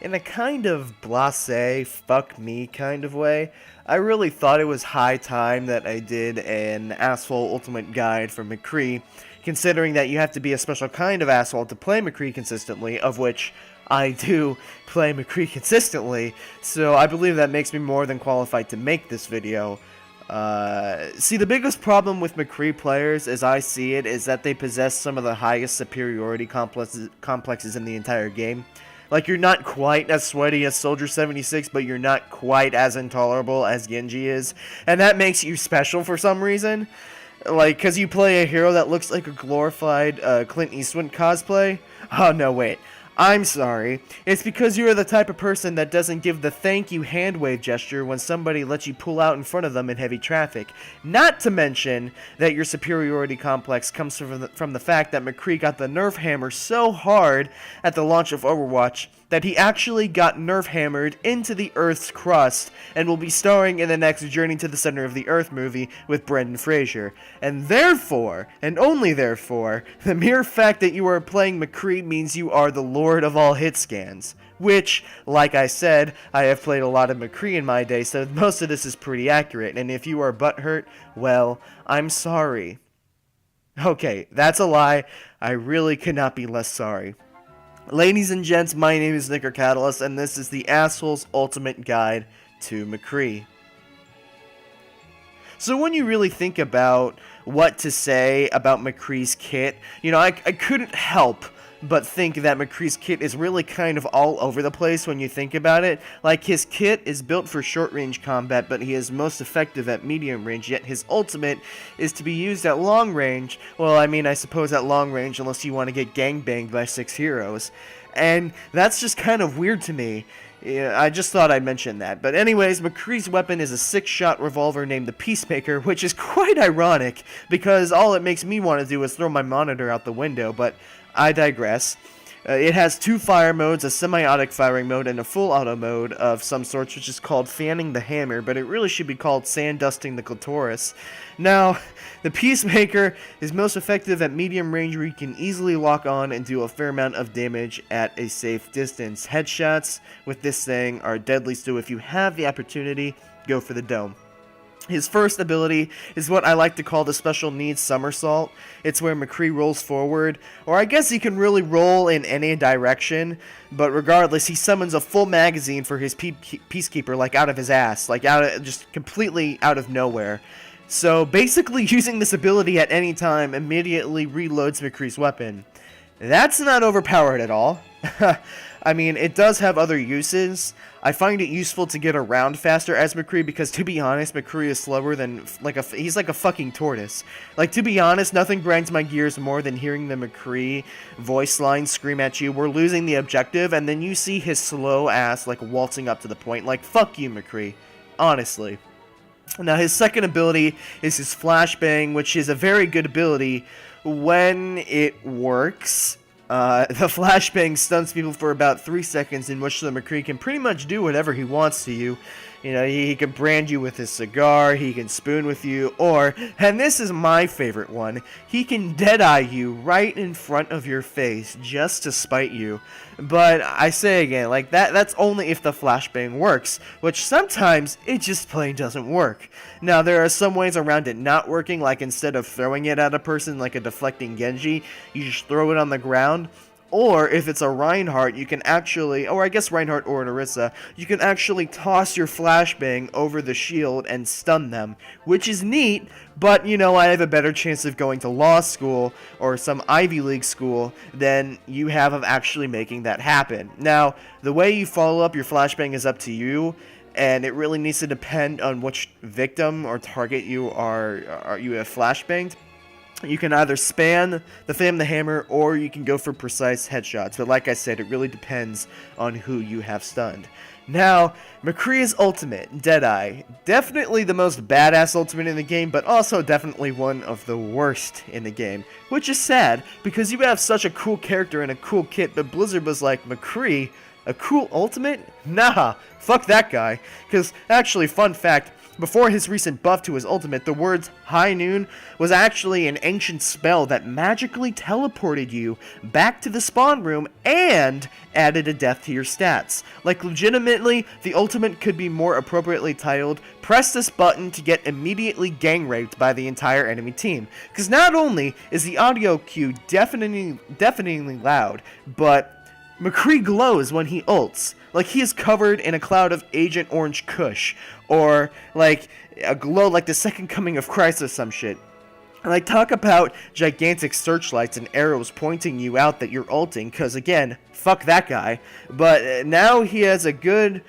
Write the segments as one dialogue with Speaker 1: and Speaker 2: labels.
Speaker 1: in a kind of blasé, fuck me kind of way. I really thought it was high time that I did an asshole ultimate guide for Mccree, considering that you have to be a special kind of asshole to play Mccree consistently, of which I do play Mccree consistently, so I believe that makes me more than qualified to make this video. See, the biggest problem with Mccree players, as I see it, is that they possess some of the highest superiority complexes in the entire game. Like, you're not quite as sweaty as Soldier 76, but you're not quite as intolerable as Genji is, and that makes you special for some reason. Like, because you play a hero that looks like a glorified Clint Eastwood cosplay? Oh, no, wait. I'm sorry. It's because you're the type of person that doesn't give the thank you hand wave gesture when somebody lets you pull out in front of them in heavy traffic. Not to mention that your superiority complex comes from the fact that Mccree got the nerf hammer so hard at the launch of Overwatch that he actually got nerf hammered into the Earth's crust and will be starring in the next Journey to the Center of the Earth movie with Brendan Fraser. And therefore, and only therefore, the mere fact that you are playing Mccree means you are the lord of all hit scans. Which, like I said, I have played a lot of Mccree in my day, so most of this is pretty accurate, and if you are butthurt, well, I'm sorry. Okay, that's a lie. I really could not be less sorry. Ladies and gents, my name is Mccree, and this is the Asshole's Ultimate Guide to Mccree. So when you really think about what to say about Mccree's kit, you know, I couldn't help but think that Mccree's kit is really kind of all over the place when you think about it. Like, his kit is built for short-range combat, but he is most effective at medium range, yet his ultimate is to be used at long range. Well, I mean, I suppose at long range, unless you want to get gangbanged by 6 heroes. And that's just kind of weird to me. Yeah, I just thought I'd mention that. But anyways, Mccree's weapon is a 6-shot revolver named the Peacemaker, which is quite ironic, because all it makes me want to do is throw my monitor out the window, but I digress. It has 2 fire modes, a semi-auto firing mode, and a full auto mode of some sorts, which is called fanning the hammer, but it really should be called sand dusting the clitoris. Now, the Peacemaker is most effective at medium range, where you can easily lock on and do a fair amount of damage at a safe distance. Headshots with this thing are deadly, so if you have the opportunity, go for the dome. His first ability is what I like to call the special needs somersault. It's where Mccree rolls forward, or I guess he can really roll in any direction, but regardless, he summons a full magazine for his Peacekeeper, like out of his ass, like just completely out of nowhere. So basically, using this ability at any time immediately reloads Mccree's weapon. That's not overpowered at all. I mean, it does have other uses. I find it useful to get around faster as Mccree because, to be honest, Mccree is slower than, he's like a fucking tortoise. Like, to be honest, nothing grinds my gears more than hearing the Mccree voice line scream at you, "We're losing the objective," and then you see his slow ass, like, waltzing up to the point. Like, fuck you, Mccree. Honestly. Now, his second ability is his Flashbang, which is a very good ability when it works. The Flashbang stuns people for about 3 seconds, in which the Mccree can pretty much do whatever he wants to you. You know, he can brand you with his cigar, he can spoon with you, or, and this is my favorite one, he can deadeye you right in front of your face just to spite you. But I say again, like, that's only if the Flashbang works, which sometimes it just plain doesn't work. Now, there are some ways around it not working, like instead of throwing it at a person like a deflecting Genji, you just throw it on the ground. Or, if it's a Reinhardt, you can actually, or I guess Reinhardt or an Orisa, you can actually toss your Flashbang over the shield and stun them, which is neat, but, you know, I have a better chance of going to law school or some Ivy League school than you have of actually making that happen. Now, the way you follow up your Flashbang is up to you, and it really needs to depend on which victim or target you have Flashbanged. You can either fan the hammer, or you can go for precise headshots. But like I said, it really depends on who you have stunned. Now, Mccree's ultimate, Deadeye. Definitely the most badass ultimate in the game, but also definitely one of the worst in the game. Which is sad, because you have such a cool character and a cool kit, but Blizzard was like, Mccree, a cool ultimate? Nah, fuck that guy. Because, actually, fun fact, Before his recent buff to his ultimate, the words High Noon was actually an ancient spell that magically teleported you back to the spawn room and added a death to your stats. Like, legitimately, the ultimate could be more appropriately titled, press this button to get immediately gang raped by the entire enemy team. Because not only is the audio cue deafeningly loud, but Mccree glows when he ults, like he is covered in a cloud of Agent Orange Kush, or like a glow like the second coming of Christ or some shit. And I talk about gigantic searchlights and arrows pointing you out that you're ulting, cause again, fuck that guy. But now he has a good,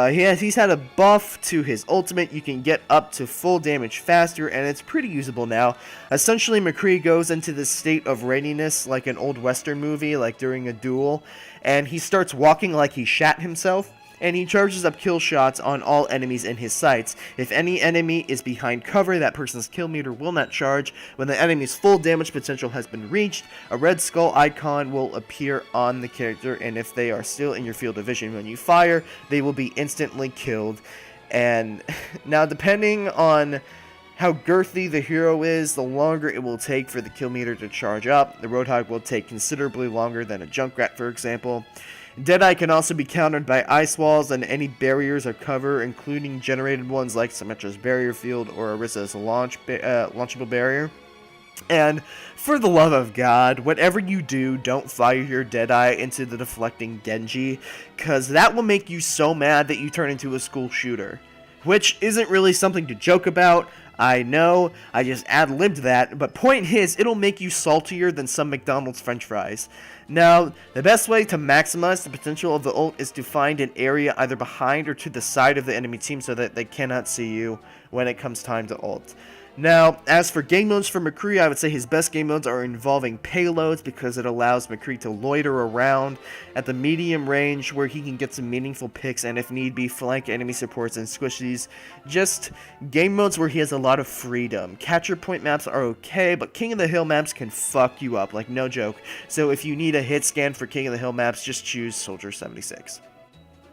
Speaker 1: he's had a buff to his ultimate. You can get up to full damage faster, and it's pretty usable now. Essentially, Mccree goes into this state of readiness like an old western movie, like during a duel, and he starts walking like he shat himself. And he charges up kill shots on all enemies in his sights. If any enemy is behind cover, that person's kill meter will not charge. When the enemy's full damage potential has been reached, a red skull icon will appear on the character, and if they are still in your field of vision when you fire, they will be instantly killed. And now, depending on how girthy the hero is, the longer it will take for the kill meter to charge up. The Roadhog will take considerably longer than a Junkrat, for example. Deadeye can also be countered by ice walls and any barriers or cover, including generated ones like Symmetra's barrier field or Orisa's launchable barrier. And for the love of God, whatever you do, don't fire your Deadeye into the deflecting Genji, cause that will make you so mad that you turn into a school shooter. Which isn't really something to joke about. I know, I just ad-libbed that, but point is, it'll make you saltier than some McDonald's french fries. Now, the best way to maximize the potential of the ult is to find an area either behind or to the side of the enemy team so that they cannot see you when it comes time to ult. Now, as for game modes for Mccree, I would say his best game modes are involving payloads because it allows Mccree to loiter around at the medium range where he can get some meaningful picks and if need be flank enemy supports and squishies. Just game modes where he has a lot of freedom. Capture point maps are okay, but King of the Hill maps can fuck you up, like no joke. So if you need a hit scan for King of the Hill maps, just choose Soldier 76.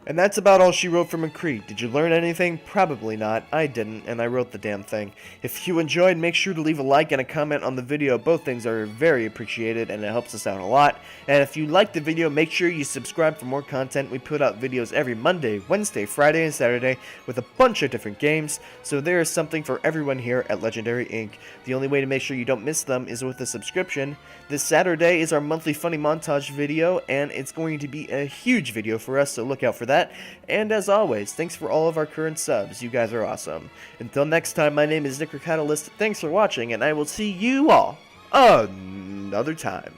Speaker 1: And that's about all she wrote for Mccree. Did you learn anything? Probably not. I didn't, and I wrote the damn thing. If you enjoyed, make sure to leave a like and a comment on the video. Both things are very appreciated, and it helps us out a lot. And if you liked the video, make sure you subscribe for more content. We put out videos every Monday, Wednesday, Friday, and Saturday with a bunch of different games, so there is something for everyone here at Legendary Inc. The only way to make sure you don't miss them is with a subscription. This Saturday is our monthly funny montage video, and it's going to be a huge video for us, so look out for that. And as always, thanks for all of our current subs. You guys are awesome. Until next time, my name is Mccree Catalyst. Thanks for watching, and I will see you all another time.